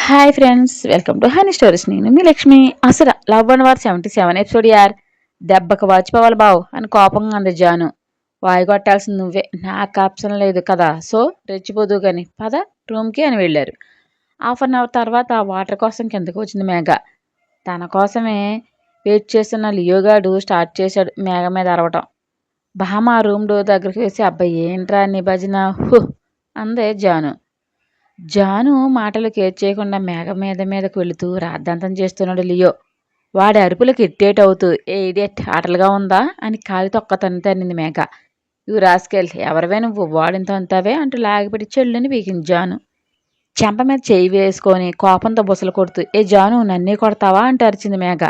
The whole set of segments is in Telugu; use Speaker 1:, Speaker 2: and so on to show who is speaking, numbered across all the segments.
Speaker 1: Hi friends, welcome to honey stories. నేను మీ లక్ష్మి. అసలు లవ్ అండ్ వార్ 77 ఎపిసోడ్ యార్. దెబ్బకి వాచిపోవాలి బావు అని కోపంగా అంది జాను. వాయి కొట్టాల్సింది నువ్వే, నాకు ఆప్షన్ లేదు కదా, సో రెచ్చిపోదు కానీ పద రూమ్కి అని వెళ్ళారు. హాఫ్ అన్ అవర్ తర్వాత వాటర్ కోసం కిందకు వచ్చింది మేఘ. తన కోసమే వెయిట్ చేస్తున్న లియోగాడు స్టార్ట్ చేశాడు మేఘ మీద అరవటం. భామ రూమ్ డోర్ దగ్గరికి వేసి అబ్బాయి ఏంట్రా నీ భజన హు అందే జాను. జాను మాటలు కేర్ చేయకుండా మేఘ మీదకు వెళుతూ రాద్ధాంతం చేస్తున్నాడు లియో. వాడి అరుపులకు ఇరిటేట్ అవుతూ ఏ ఇడియట్ ఆటలుగా ఉందా అని కాలి తొక్క తన్నింది మేఘ. ఇవి రాసుకెళ్ళి ఎవరివే నువ్వు వాడింత అంతావే అంటూ లాగిపెట్టి చెల్లుని పీకింది జాను. చెంప మీద చేయి వేసుకొని కోపంతో బుసలు కొడుతూ ఏ జాను నన్నే కొడతావా అంటూ అరిచింది మేఘ.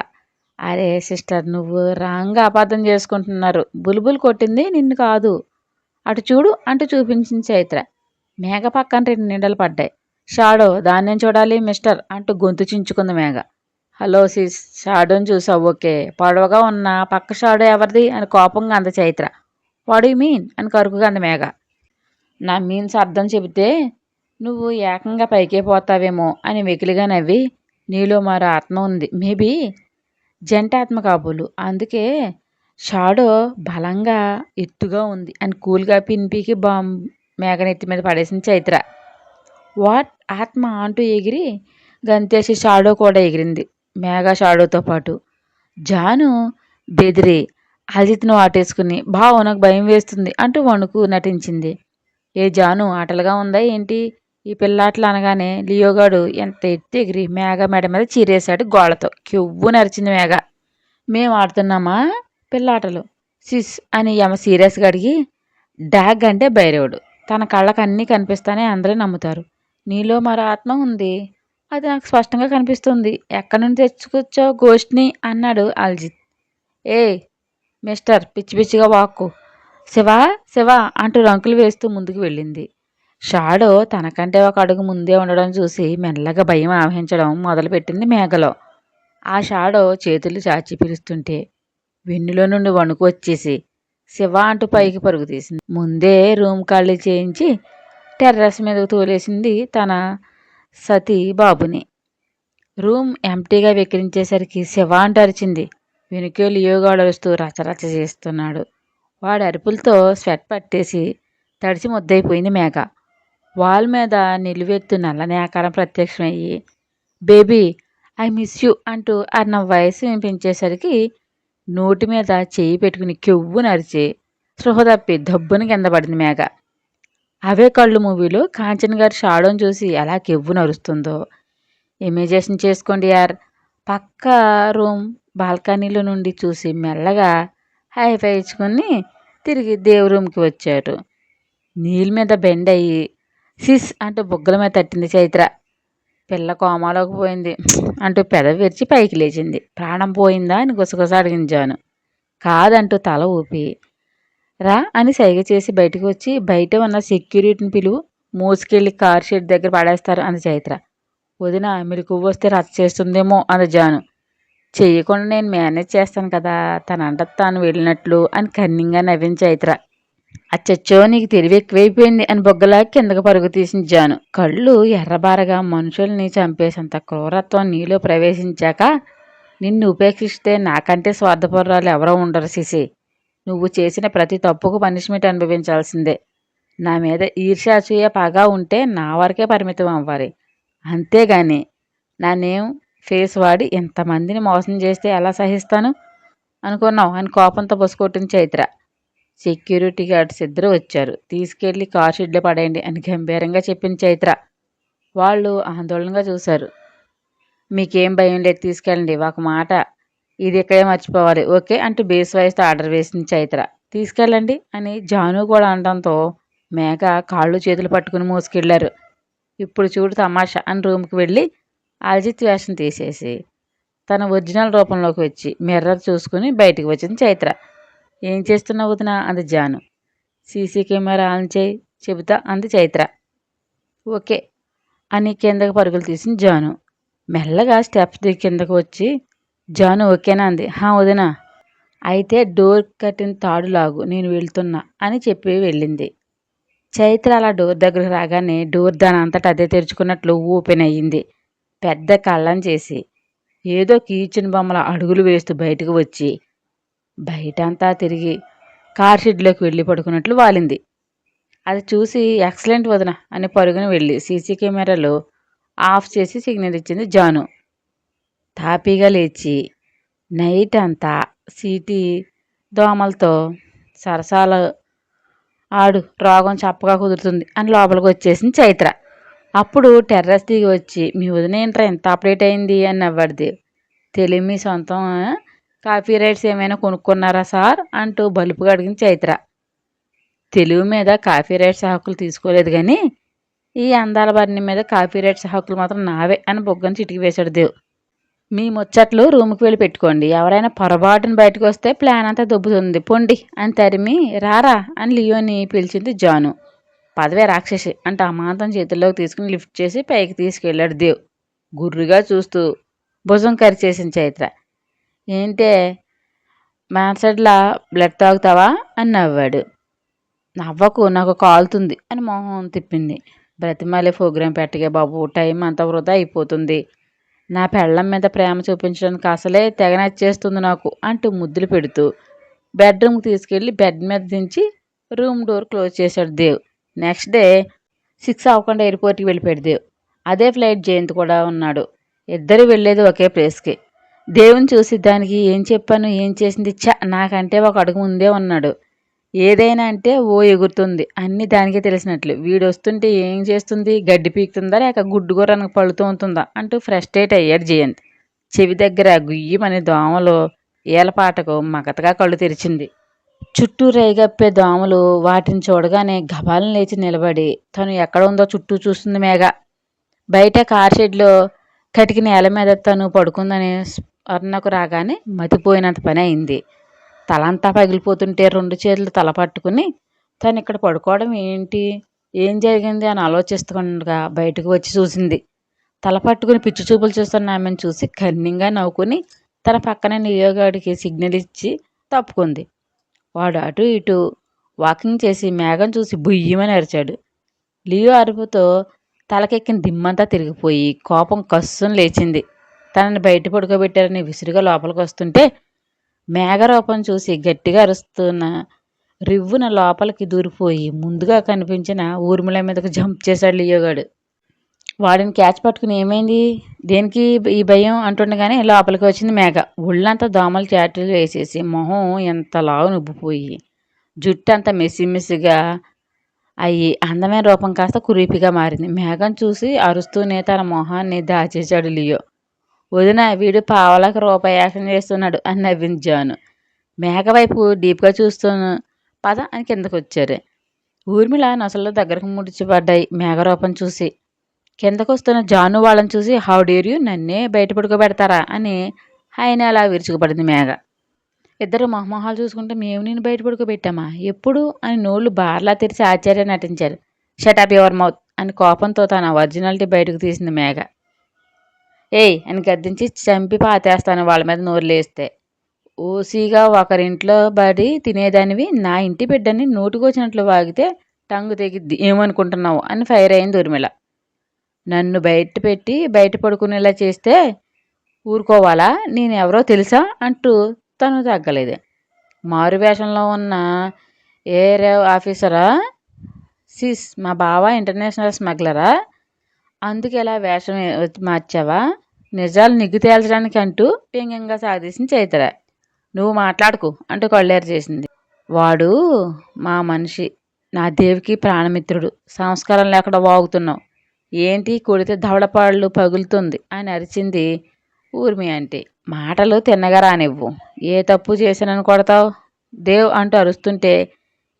Speaker 1: అరే సిస్టర్, నువ్వు రాంగా అపార్థం చేసుకుంటున్నారు. బుల్బుల్ కొట్టింది నిన్ను కాదు, అటు చూడు అంటూ చూపించింది చైత్ర. మేఘ పక్కన 2 నీడలు పడ్డాయి. షాడో దాన్నేం చూడాలి మిస్టర్ అంటూ గొంతు చించుకుంది మేఘ. హలో సిస్, షాడోని చూసావు ఓకే, పొడవగా ఉన్న పక్క షాడో ఎవరిది అని కోపంగా అంది చైత్ర. వాట్ యు మీన్ అని కరుకుగా అంది మేఘ. నా మీన్స్ అర్థం చెబితే నువ్వు ఏకంగా పైకే పోతావేమో అని వెకిలిగా నవ్వి, నీలో మరో ఆత్మ ఉంది, మేబీ జంట ఆత్మ కాబోలు, అందుకే షాడో బలంగా ఎత్తుగా ఉంది అని కూల్గా పిన్పీకి మేఘనెత్తి మీద పడేసింది చైత్ర. వాట్ ఆత్మ అంటూ ఎగిరి గంతేసి షాడో కూడా ఎగిరింది మేఘ షాడోతో పాటు. జాను బెదిరి అజిత్ను వాటేసుకుని బావ నాకు భయం వేస్తుంది అంటూ వణుకు నటించింది. ఏ జాను ఆటలుగా ఉందా ఏంటి ఈ పిల్లాటలు అనగానే లియోగాడు ఎంత ఎత్తి ఎగిరి మేఘ మెడ మీద చీరేశాడు గోళ్లతో. కెవ్వు నరిచింది మేఘ. మేం ఆడుతున్నామా పిల్లాటలు సిస్ అని యమ సీరియస్గా అడిగి, డాగ్ అంటే బైరేవుడు, తన కళ్ళకు అన్నీ కనిపిస్తానే అందరూ నమ్ముతారు. నీలో మరో ఆత్మ ఉంది, అది నాకు స్పష్టంగా కనిపిస్తుంది. ఎక్కడి నుండి తెచ్చుకొచ్చావు గోష్ట్ని అన్నాడు అల్జిత్. ఏ మిస్టర్ పిచ్చి పిచ్చిగా వాక్కు, శివా శివా అంటూ రంకులు వేస్తూ ముందుకు వెళ్ళింది. షాడో తనకంటే ఒక అడుగు ముందే ఉండడం చూసి మెల్లగా భయం ఆవహించడం మొదలుపెట్టింది మేఘలో. ఆ షాడో చేతులు చాచి పిలుస్తుంటే వెన్నులో నుండి వణుకు వచ్చేసి శివ అంటూ పైకి పరుగు తీసింది. ముందే రూమ్ ఖాళీ చేయించి టెర్రస్ మీదకు తోలేసింది తన సతీ బాబుని. రూమ్ ఎంటీగా వెక్కిరించేసరికి శివ అంటూ అరిచింది. వెనుకే లియోగాడు అరుస్తూ రచరచ చేస్తున్నాడు. వాడి అరుపులతో స్వెట్ పట్టేసి తడిసి ముద్దయిపోయింది మేఘ. వాల్ మీద నిలువెత్తు నల్లని ఆకారం ప్రత్యక్షమయ్యి బేబీ ఐ మిస్ యూ అంటూ అన్న వయసు వినిపించేసరికి నోటి మీద చేయి పెట్టుకుని కెవ్వు నరిచి స్పృహ తప్పి దబ్బుని కింద పడింది మేఘ. అవే కళ్ళు మూవీలో కాంచన్ గారి షాడోని చూసి ఎలా కెవ్వు నరుస్తుందో ఇమేజినేషన్ చేసుకోండి యార్. పక్క రూమ్ బాల్కనీలో నుండి చూసి మెల్లగా హైఫై ఇచ్చుకొని తిరిగి దేవు రూమ్కి వచ్చాడు. నీళ్ళ మీద బెండ్ అయ్యి సిస్ అంటూ బుగ్గల మీద తట్టింది చైత్ర. పిల్ల కోమాలోకి పోయింది అంటూ పెదవి విరిచి పైకి లేచింది. ప్రాణం పోయిందా అని గుసగుస అడిగింది జాను. కాదంటూ తల ఊపి రా అని సైగ చేసి బయటకు వచ్చి బయట ఉన్న సెక్యూరిటీని పిలువు, మోసుకెళ్ళి కార్ షెడ్ దగ్గర పడేస్తారు అంది చైత్ర. వదిన మీరు కొవ్వు వస్తే రచ్చ చేస్తుందేమో అంది జాను. చెయ్యకుండా నేను మేనేజ్ చేస్తాను కదా, తనంట తాను వెళ్ళినట్లు అని కన్నింగా నవ్వింది చైత్ర. అచ్చచ్చో నీకు తెలివి ఎక్కువైపోయింది అని బొగ్గలాగి కిందకు పరుగు తీసిన జాను. కళ్ళు ఎర్రబారగా మనుషుల్ని చంపేసంత క్రూరత్వం నీలో ప్రవేశించాక నిన్ను ఉపేక్షిస్తే నాకంటే స్వార్థపరురాలు ఎవరో ఉండరు సిసి. నువ్వు చేసిన ప్రతి తప్పుకు పనిష్మెంట్ అనుభవించాల్సిందే. నా మీద ఈర్ష్యాసూయ పగా ఉంటే నా వరకే పరిమితం అవ్వాలి, అంతేగాని నా నేమ్ ఫేస్ వాడి ఎంతమందిని మోసం చేస్తే ఎలా సహిస్తాను అనుకున్నావు అని కోపంతో బొసుకొట్టిన చైత్ర. సెక్యూరిటీ గార్డ్స్ ఇద్దరు వచ్చారు. తీసుకెళ్లి కార్ షెడ్లో పడేయండి అని గంభీరంగా చెప్పింది చైత్ర. వాళ్ళు ఆందోళనగా చూశారు. మీకేం భయం లేదు, తీసుకెళ్ళండి, ఒక మాట ఇది ఇక్కడే మర్చిపోవాలి ఓకే అంటూ బేస్ వాయిస్తో ఆర్డర్ వేసింది చైత్ర. తీసుకెళ్ళండి అని జాను కూడా అనడంతో మేఘ కాళ్ళు చేతులు పట్టుకుని మోసుకెళ్లారు. ఇప్పుడు చూడు తమాషా అని రూమ్కి వెళ్ళి అజిత్ వేషం తీసేసి తన ఒరిజినల్ రూపంలోకి వచ్చి మిర్రర్ చూసుకుని బయటికి వచ్చింది చైత్ర. ఏం చేస్తున్నావు వదినా అంది జాను. సీసీ కెమెరా ఆన్ చేయి చెబుతా అంది చైత్ర. ఓకే అని కిందకు పరుగులు తీసింది జాను. మెల్లగా స్టెప్స్ దిగి కిందకు వచ్చి జాను ఓకేనా అంది. హా వదినా. అయితే డోర్ కట్టిన తాడు లాగు, నేను వెళ్తున్నా అని చెప్పి వెళ్ళింది. చైత్ర అలా డోర్ దగ్గరకు రాగానే డోర్ దాని అంతటా అదే తెరుచుకున్నట్లు ఓపెన్ అయ్యింది. పెద్ద కళ్ళం చేసి ఏదో కీచిన బొమ్మల అడుగులు వేస్తూ బయటకు వచ్చి బయటంతా తిరిగి కార్ షెడ్లోకి వెళ్ళి పడుకున్నట్లు వాలింది. అది చూసి ఎక్సలెంట్ వదిన అని పరుగున వెళ్ళి సీసీ కెమెరాలో ఆఫ్ చేసి సిగ్నల్ ఇచ్చింది జాను. తాపీగా లేచి నైట్ అంతా సీటీ దోమలతో సరసాలు ఆడు, రోగం చప్పగా కుదురుతుంది అని లోపలికి వచ్చేసింది చైత్ర. అప్పుడు టెర్రస్ దిగి వచ్చి మీ వదిన ఏంట్రా ఎంత అప్డేట్ అయింది అని నవ్వాడు. తెలివి మీ సొంతం కాపీ రైట్స్ ఏమైనా కొనుక్కున్నారా సార్ అంటూ బలుపుగా అడిగింది చైత్ర. తెలుగు మీద కాపీ రైట్స్ హక్కులు తీసుకోలేదు కానీ ఈ అందాల బర్ణి మీద కాపీ రైట్స్ హక్కులు మాత్రం నావే అని బొగ్గను చిటికి వేశాడు దేవ్. మీ ముచ్చట్లు రూమ్కి వెళ్ళి పెట్టుకోండి, ఎవరైనా పొరపాటున బయటకు వస్తే ప్లాన్ అంతా దొబ్బుతుంది పొండి అని తరిమి రారా అని లియోని పిలిచింది జాను. పదవే రాక్షసి అంటే అమాంతం చేతుల్లోకి తీసుకుని లిఫ్ట్ చేసి పైకి తీసుకెళ్ళాడు దేవ్. గుర్రుగా చూస్తూ భుజం కరిచేసింది చైత్ర. ఏంటే మ్యాన్సడ్లా బ్లడ్ తాగుతావా అని నవ్వాడు. నవ్వకు, నాకు కాలుతుంది అని మొహం తిప్పింది. బ్రతిమాలే ప్రోగ్రాం పెట్టగే బాబు, టైం అంతా వృధా అయిపోతుంది. నా పెళ్ళం మీద ప్రేమ చూపించడానికి అసలే తెగ నచ్చేస్తుంది నాకు అంటూ ముద్దులు పెడుతూ బెడ్రూమ్కి తీసుకెళ్ళి బెడ్ మీద దించి రూమ్ డోర్ క్లోజ్ చేశాడు దేవ్. నెక్స్ట్ డే 6 అవ్వకుండా ఎయిర్పోర్ట్కి వెళ్ళిపోయాడు దేవ్. అదే ఫ్లైట్ జయంత్ కూడా ఉన్నాడు. ఇద్దరు వెళ్ళేది ఒకే ప్లేస్కి. దేవుని చూసి దానికి ఏం చెప్పాను ఏం చేసింది నాకంటే ఒక అడుగు ముందే ఉన్నాడు. ఏదైనా అంటే ఓ ఎగురుతుంది, అన్నీ దానికే తెలిసినట్లు. వీడు వస్తుంటే ఏం చేస్తుంది, గడ్డి పీకుతుందా లేక గుడ్డుగూరనకు పళ్ళుతూ ఉంటుందా అంటూ ఫ్రస్ట్రేట్ అయ్యాడు జయంత్. చెవి దగ్గర గుయ్యమని దోమలు ఏలపాటకు మగతగా కళ్ళు తెరిచింది. చుట్టూ రేగప్పే దోమలు వాటిని చూడగానే గబాలను లేచి నిలబడి తను ఎక్కడ ఉందో చుట్టూ చూస్తుంది మేఘ. బయట కార్ షెడ్లో కటికి నేల మీద తను పడుకుందని స్మరణకు రాగానే మతిపోయినంత పని అయింది. తలంతా పగిలిపోతుంటే 2 చేతులు తల పట్టుకుని తను ఇక్కడ పడుకోవడం ఏంటి, ఏం జరిగింది అని ఆలోచిస్తుండగా బయటకు వచ్చి చూసింది. తల పట్టుకుని పిచ్చి చూపులు చూస్తున్న ఆమెను చూసి కన్నింగా నవ్వుకుని తన పక్కన నియోగాడికి సిగ్నల్ ఇచ్చి తప్పుకుంది. వాడు అటు ఇటు వాకింగ్ చేసి మేఘం చూసి బుయ్యమని అరిచాడు. లియో అరుపుతో తలకెక్కిన దిమ్మంతా తిరిగిపోయి కోపం కస్సును లేచింది. తనని బయట పడుకోబెట్టారని విసురుగా లోపలికి వస్తుంటే మేఘరూపం చూసి గట్టిగా అరుస్తున్న రివ్వున లోపలికి దూరిపోయి ముందుగా కనిపించిన ఊర్మిళ మీదకు జంప్ చేశాడు లియోగాడు. వాడిని క్యాచ్ పట్టుకుని ఏమైంది, దేనికి ఈ భయం అంటుండగానే లోపలికి వచ్చింది మేఘ. ఒళ్ళంతా దోమలు చాటులు వేసేసి మొహం ఎంత లావు నుబ్బిపోయి జుట్టు అంతా మెస్సిమెస్సిగా అయ్యి అందమైన రూపం కాస్త కురీపిగా మారింది. మేఘం చూసి అరుస్తూనే తన మొహాన్ని దాచేశాడు లియో. వదిన వీడు పావలకు రూపాయి యాక్షన్ చేస్తున్నాడు అని నవ్వింది జాను. మేఘ వైపు డీప్గా చూస్తూను పద అని కిందకు వచ్చారు. ఊర్మిళ నొసల్లో దగ్గరకు ముడిచిపడ్డాయి మేఘరూపం చూసి. కిందకు వస్తున్న జాను వాళ్ళని చూసి హౌ డేర్ యూ, నన్నే బయట పడుకోబెడతారా అని ఆయన అలా విరుచుకుపడింది మేఘ. ఇద్దరు మొహమొహాలు చూసుకుంటే మేము నేను బయట పడుకోబెట్టామా ఎప్పుడు అని నోళ్లు బార్లా తెరిచి ఆశ్చర్య నటించారు. షట్ అప్ యువర్ మౌత్ అని కోపంతో తన ఒరిజినాలిటీ బయటకు తీసింది మేఘ. ఏయ్ అని గద్దించి చంపి పాతేస్తాను వాళ్ళ మీద నోరులేస్తే. ఓసీగా ఒకరింట్లో బడి తినేదానివి నా ఇంటి బిడ్డని నోటుకొచ్చినట్లు వాగితే టంగు తెగిద్ది ఏమనుకుంటున్నావు అని ఫైర్ అయింది ఊర్మిళ. నన్ను బయట పెట్టి బయట పడుకునేలా చేస్తే ఊరుకోవాలా, నేనెవరో తెలుసా అంటూ తను తగ్గలేదు. మారువేషంలో ఉన్న ఏరే ఆఫీసరా, సిస్ మా బావ ఇంటర్నేషనల్ స్మగ్లరా, అందుకు ఎలా వేషం మార్చావా, నిజాలు నిగ్గు తేల్చడానికి అంటూ వ్యంగ్యంగా సాగదీసింది చైత్ర. నువ్వు మాట్లాడుకు అంటూ కళ్ళేరు చేసింది. వాడు మా మనిషి, నా దేవికి ప్రాణమిత్రుడు, సంస్కారం లేకుండా వాగుతున్నావు ఏంటి, కొడితే ధవళపాళ్ళు పగులుతుంది అని అరిచింది ఊర్మి. అంటే మాటలు తిన్నగా రానివ్వు, ఏ తప్పు చేశానని కొడతావు దేవ్ అంటూ అరుస్తుంటే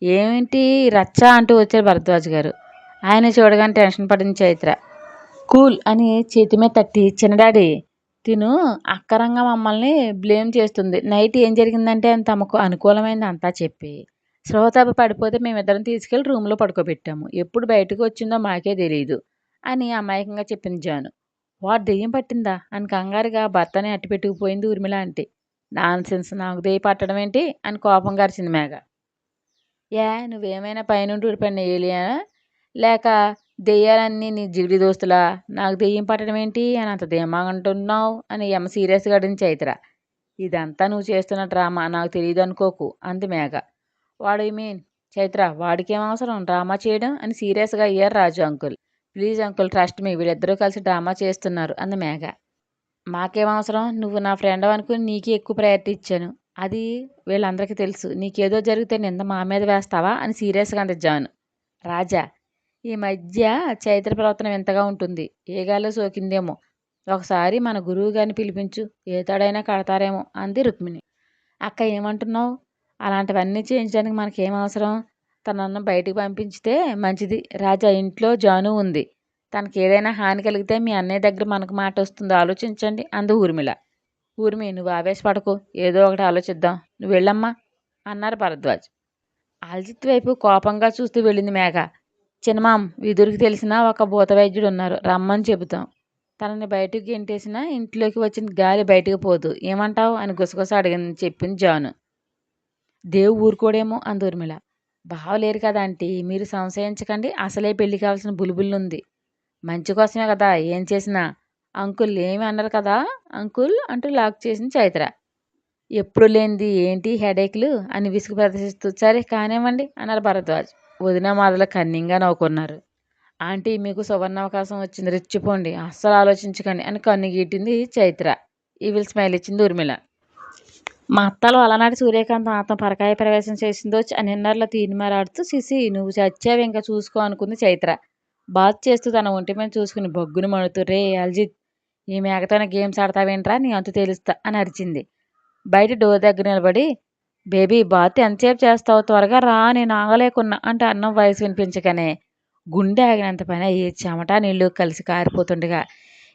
Speaker 1: ఏమిటి రచ్చ అంటూ వచ్చారు భరద్వాజ్ గారు. ఆయన చూడగానే టెన్షన్ పడింది చైత్ర. కూల్ అని చేతి మీద తట్టి చిన్నడాడి తిను అక్కరంగా మమ్మల్ని బ్లేమ్ చేస్తుంది. నైట్ ఏం జరిగిందంటే తమకు అనుకూలమైంది అంతా చెప్పి స్రోతప పడిపోతే మేమిద్దరం తీసుకెళ్ళి రూమ్లో పడుకోబెట్టాము. ఎప్పుడు బయటకు వచ్చిందో మాకే తెలియదు అని అమాయకంగా చెప్పింది జాను. వాడు దెయ్యం పట్టిందా అని కంగారుగా భర్తని అట్టిపెట్టుకుపోయింది ఊర్మిళ. అంటే నాన్ సెన్స్, నాకు దెయ్యం పట్టడం ఏంటి అని కోపంగా అరిచింది మేఘ. నువ్వేమైనా పైనుండి ఊడిపడిన ఏలియా లేక దెయ్యాలన్నీ నీ జిగిడి దోస్తులా? నాకు దెయ్యం పట్టడం ఏంటి అని అంత ధీమాగంటున్నావు అని యమ సీరియస్గా అడిగింది చైత్ర. ఇదంతా నువ్వు చేస్తున్న డ్రామా, నాకు తెలియదు అనుకోకు అంది మేఘ. వాడు ఐ మీన్ చైత్ర, వాడికేం అవసరం డ్రామా చేయడం అని సీరియస్గా అయ్యారు Raju uncle. Please uncle, trust me, వీళ్ళిద్దరూ కలిసి డ్రామా చేస్తున్నారు అంది మేఘ. మాకేం అవసరం, నువ్వు నా ఫ్రెండ్ అనుకుని నీకే ఎక్కువ ప్రయారిటీ ఇచ్చాను. అది వీళ్ళందరికీ తెలుసు. నీకేదో జరిగితే నింద మా మీద వేస్తావా అని సీరియస్గా అంది జాను. రాజా, ఈ మధ్య చైత్ర ప్రవర్తన వింతగా ఉంటుంది. ఏ గాలో సోకిందేమో. ఒకసారి మన గురువు గారిని పిలిపించు, ఏ తాడైనా కడతారేమో అంది రుక్మిణి. అక్క ఏమంటున్నావు? అలాంటివన్నీ చేయించడానికి మనకేం అవసరం? తనన్న బయటికి పంపించితే మంచిది. రాజా, ఇంట్లో జాను ఉంది. తనకి ఏదైనా హాని కలిగితే మీ అన్నయ్య దగ్గర మనకు మాట వస్తుందో ఆలోచించండి అంది ఊర్మిళ. ఊర్మి, నువ్వు ఆవేశపడకు, ఏదో ఒకటి ఆలోచిద్దాం, నువ్వు వెళ్ళమ్మా అన్నారు భరద్వాజ్. అల్జిత్ వైపు కోపంగా చూస్తూ వెళ్ళింది మేఘ. చిన్నమాం, విదురికి తెలిసిన ఒక భూత వైద్యుడు ఉన్నారు, రమ్మని చెబుతాం. తనని బయటకు గెంటేసినా ఇంట్లోకి వచ్చిన గాలి బయటకు పోదు, ఏమంటావు అని గుసగుస అడిగింది చెప్పింది జాను. దేవు ఊరుకోడేమో అంది ఊర్మిళ. బావలేరు కదా ఆంటీ, మీరు సంశయించకండి, అసలే పెళ్లి కావాల్సిన బులుబుల్లుంది. మంచి కోసమే కదా ఏం చేసినా. అంకుల్ ఏమి అన్నారు కదా అంకుల్ అంటూ లాక్ చేసింది చైత్ర. ఎప్పుడు లేనిది ఏంటి హెడేక్లు అని విసుగు ప్రదర్శిస్తూ సరే కానివ్వండి అన్నారు భరద్వాజ్. వదిన మాటలు కన్నింగా నవ్వుకున్నారు. ఆంటీ, మీకు సువర్ణావకాశం వచ్చింది, రెచ్చిపోండి, అస్సలు ఆలోచించకండి అని కన్ను గీటింది చైత్ర. ఈవిల్ స్మైల్ ఇచ్చింది ఊర్మిళ. మా అత్తలో అలనాటి సూర్యకాంతం ఆత్మ పరకాయ ప్రవేశం చేసిందో అని ఎన్నర్లో తీనిమారాడుతూ సిసి నువ్వు చచ్చావు ఇంకా చూసుకో అనుకుంది చైత్ర. బాత్ చేస్తూ తన ఒంటి మీద చూసుకుని బొగ్గును మడుతూ రే అల్జిత్, ఈ మేకతోనే గేమ్స్ ఆడతావేంట్రా, నీ అంతు తేలుస్తా అని అరిచింది. బయట డోర్ దగ్గర నిలబడి బేబీ బాత్ ఎంతసేపు చేస్తావు, త్వరగా రా, నేను ఆగలేకున్నా అంటే అన్నం వయసు వినిపించగానే గుండె ఆగినంత పని అయ్యి చెమట నీళ్లు కలిసి కారిపోతుండగా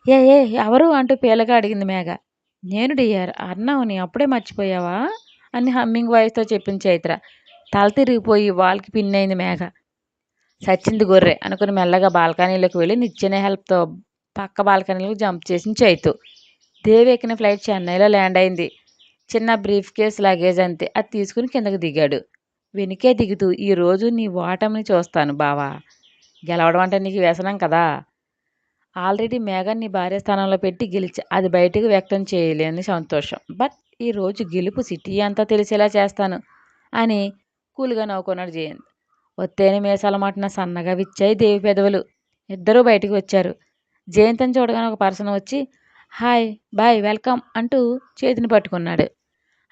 Speaker 1: ఏ ఏ ఎవరు అంటూ పీలగా అడిగింది మేఘ. నేను డియర్ అన్నావుని అప్పుడే మర్చిపోయావా అని హమ్మింగ్ వాయిస్తో చెప్పింది చైత్ర. తల తిరిగిపోయి వాల్కి పిన్నైంది మేఘ. సచ్చింది గొర్రె అనుకుని మెల్లగా బాల్కనీలోకి వెళ్ళి నిచ్చెన హెల్ప్తో పక్క బాల్కనీలకు జంప్ చేసింది చైతు. దేవి ఎక్కిన ఫ్లైట్ చెన్నైలో ల్యాండ్ అయింది. చిన్న బ్రీఫ్ కేస్ లగేజ్ అంతే, అది తీసుకుని కిందకు దిగాడు. వెనుకే దిగుతూ ఈరోజు నీ ఓటమిని చూస్తాను బావా, గెలవడం అంటే నీకు వ్యసనం కదా. ఆల్రెడీ మేఘన్ నీ భార్య స్థానంలో పెట్టి గెలిచి అది బయటకు వ్యక్తం చేయలేని సంతోషం. బట్ ఈరోజు గెలుపు సిటీ అంతా తెలిసేలా చేస్తాను అని కూల్గా నవ్వుకున్నాడు జయంత్. ఒత్తేని మీసాల మాటన సన్నగా విచ్చాయి దేవి పెదవులు. ఇద్దరూ బయటికి వచ్చారు. జయంత్ని చూడగానే ఒక పర్సన్ వచ్చి హాయ్ బాయ్ వెల్కమ్ అంటూ చేతిని పట్టుకున్నాడు.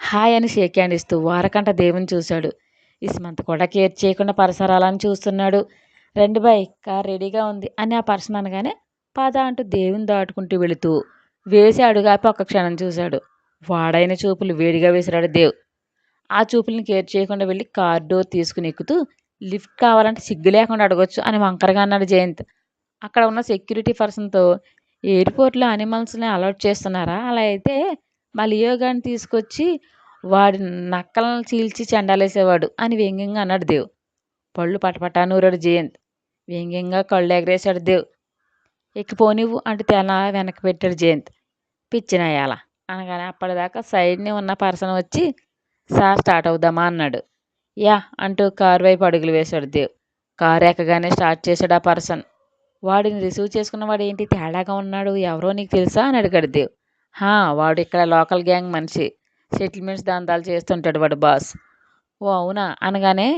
Speaker 1: హాయ్ అని షేక్ హ్యాండ్ ఇస్తూ వారకంట దేవుని చూశాడు. ఇస్మంత్ కూడా కేర్ చేయకుండా పరిసరాలని చూస్తున్నాడు. రెండు బాయ్, కార్ రెడీగా ఉంది అని ఆ పర్సన్ అనగానే పద అంటూ దేవుని దాటుకుంటూ వెళుతూ వేసి అడుగాపి ఒక్క క్షణం చూశాడు. వాడైన చూపులు వేడిగా వేసిరాడు దేవ్. ఆ చూపుల్ని కేర్ చేయకుండా వెళ్ళి కార్ డోర్ తీసుకుని ఎక్కుతూ లిఫ్ట్ కావాలంటే సిగ్గు లేకుండా అడగొచ్చు అని వంకరగా అన్నాడు జయంత్. అక్కడ ఉన్న సెక్యూరిటీ పర్సన్తో ఎయిర్పోర్ట్లో అనిమల్స్ని అలౌట్ చేస్తున్నారా, అలా అయితే మా లియోగాని తీసుకొచ్చి వాడి నక్కలను చీల్చి చెండాలేసేవాడు అని వ్యంగ్యంగా అన్నాడు దేవ్. పళ్ళు పటపటా నూరాడు జయంత్. వ్యంగ్యంగా కళ్ళు ఎగరేశాడు దేవ్. ఎక్కిపోనివ్వు అంటూ తెల వెనక్కి పెట్టాడు జయంత్. పిచ్చినయ్యాల అనగానే అప్పటిదాకా సైడ్ని ఉన్న పర్సన్ వచ్చి సార్ స్టార్ట్ అవుదామా అన్నాడు. యా అంటూ కారు వైపు అడుగులు వేశాడు దేవ్. కారు ఎక్కగానే స్టార్ట్ చేశాడు ఆ పర్సన్. వాడిని రిసీవ్ చేసుకున్న వాడు ఏంటి తేడాగా ఉన్నాడు, ఎవరో నీకు తెలుసా అని అడిగాడు దేవ్. వాడు ఇక్కడ లోకల్ గ్యాంగ్ మనిషి, సెటిల్మెంట్స్ దందాలు చేస్తుంటాడు వాడు బాస్. ఓ అవునా అనగానే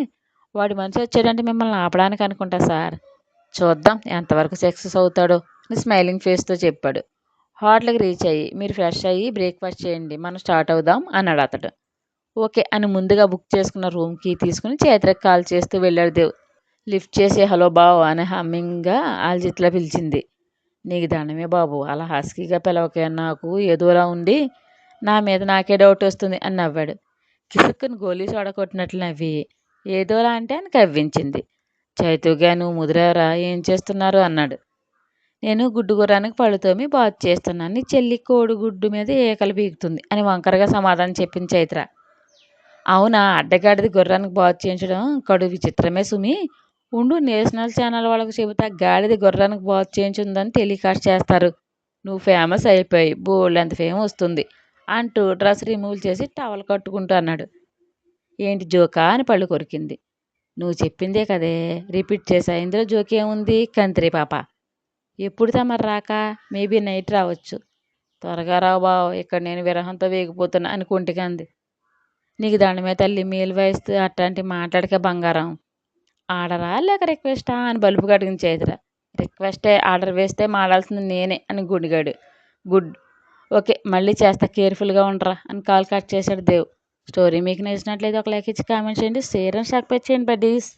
Speaker 1: వాడి మనిషి వచ్చాడంటే మిమ్మల్ని ఆపడానికి అనుకుంటా సార్, చూద్దాం ఎంతవరకు సక్సెస్ అవుతాడో అని స్మైలింగ్ ఫేస్తో చెప్పాడు. హోటల్కి రీచ్ అయ్యి మీరు ఫ్రెష్ అయ్యి బ్రేక్ఫాస్ట్ చేయండి, మనం స్టార్ట్ అవుదాం అన్నాడు అతడు. ఓకే అని ముందుగా బుక్ చేసుకున్న రూమ్కి తీసుకుని చైత్రకి కాల్ చేస్తూ వెళ్ళాడు దేవ్. లిఫ్ట్ చేసి హలో బావ్ అని హమ్మింగ్గా ఆల్జిత్లా పిలిచింది. నీకు దండమే బాబు, అలా హస్కీగా పిలవకే, నాకు ఏదోలా ఉండి నా మీద నాకే డౌట్ వస్తుంది అని నవ్వాడు. కిసుక్కుని గోలీ సోడ కొట్టినట్లు నవ్వి ఏదోలా అంటే అని కవ్వించింది. చైతుగా నువ్వు ముదిరారా, ఏం చేస్తున్నారు అన్నాడు. నేను గుడ్డు గుర్రానికి పళ్ళుతోమి బాత్ చేస్తున్నాను, నీ చెల్లి కోడిగుడ్డు మీద ఏకలు పీకుతుంది అని వంకరగా సమాధానం చెప్పింది చైత్ర. అవునా, అడ్డగాడిది గుర్రానికి బాత్ చేయించడం కడు విచిత్రమే సుమి. ఉండు నేషనల్ ఛానల్ వాళ్ళకు చెబుతా, గాడిది గుర్రానికి బాత్ చేయించుందని టెలికాస్ట్ చేస్తారు, నువ్వు ఫేమస్ అయిపోయి బోల్డ్ ఎంత ఫేమ్ వస్తుంది అంటూ డ్రెస్ రిమూవ్ చేసి టవల్ కట్టుకుంటూ అన్నాడు. ఏంటి జోకా అని పళ్ళు కొరికింది. నువ్వు చెప్పిందే కదే రిపీట్ చేశా, ఇందులో జోకేముంది కంత్రి పాప. ఎప్పుడు తమరు రాక? మేబీ నైట్ రావచ్చు. త్వరగా రావు బావ, ఇక్కడ నేను విరహంతో వేగిపోతున్నా అని కుంటికి అంది. నీకు దండమే తల్లి, మేలు వయసు అట్లాంటి మాట్లాడక బంగారం. ఆర్డరా లేక రిక్వెస్టా అని బలుపు కడిగిన చేతిర. రిక్వెస్టే, ఆర్డర్ వేస్తే మాడాల్సింది నేనే అని గుండిగాడు. గుడ్, ఓకే, మళ్ళీ చేస్తా, కేర్ఫుల్గా ఉండరా అని కాల్ కట్ చేశాడు దేవ్. స్టోరీ మీకు నచ్చినట్లయితే ఒక లైక్ ఇచ్చి కామెంట్ చేయండి, షేర్ అండ్ సబ్స్క్రైబ్ చేయండి బడ్డీస్.